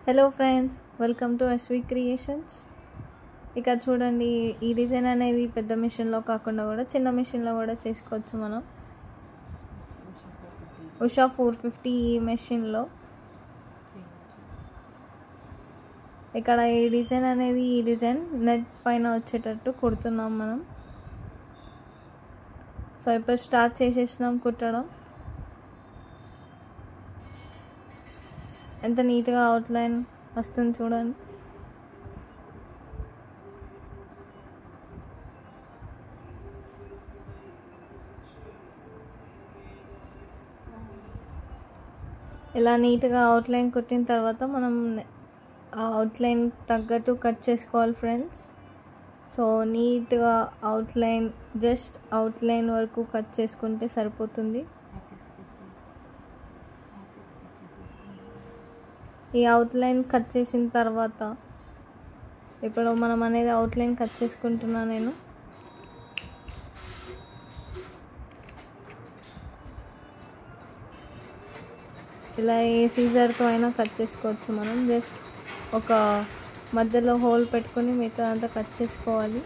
Hello friends, welcome to SV creations. ఇక్కడ చూడండి, ఈ డిజైన్ అనేది పెద్ద మిషన్లో కాకుండా కూడా చిన్న మిషన్లో కూడా చేసుకోవచ్చు మనం. ఉషా 450 ఈ మెషిన్లో ఇక్కడ ఈ డిజైన్ అనేది ఈ డిజైన్ నెట్ పైన వచ్చేటట్టు కుడుతున్నాం మనం. సో ఇప్పుడు స్టార్ట్ చేసేసినాం కుట్టడం. ఎంత నీట్గా అవుట్లైన్ వస్తుంది చూడండి. ఇలా నీట్గా అవుట్లైన్ కుట్టిన తర్వాత మనం ఆ అవుట్లైన్ తగ్గట్టు కట్ చేసుకోవాలి ఫ్రెండ్స్. సో నీట్గా అవుట్లైన్, జస్ట్ అవుట్లైన్ వరకు కట్ చేసుకుంటే సరిపోతుంది. ఈ అవుట్లైన్ కట్ చేసిన తర్వాత ఇప్పుడు మనం అనేది అవుట్లైన్ కట్ చేసుకుంటున్నా నేను. ఇలా ఏ సీజర్తో అయినా కట్ చేసుకోవచ్చు మనం. జస్ట్ ఒక మధ్యలో హోల్ పెట్టుకొని మిగతా అంతా కట్ చేసుకోవాలి.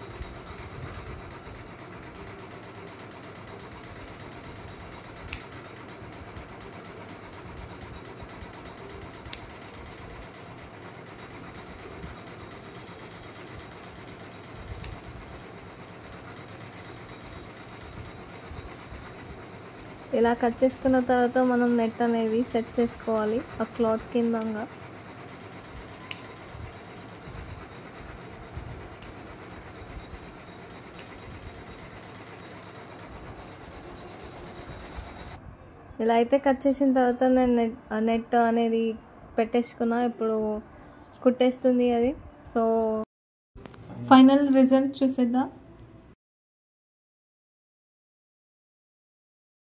ఇలా కట్ చేసుకున్న తర్వాత మనం నెట్ అనేది సెట్ చేసుకోవాలి ఆ క్లాత్ కిందంగా. ఇలా అయితే కట్ చేసిన తర్వాత నేను నెట్ అనేది పెట్టేసుకున్నా. ఇప్పుడు కుట్టేస్తుంది అది. సో ఫైనల్ రిజల్ట్ చూసేద్దాం.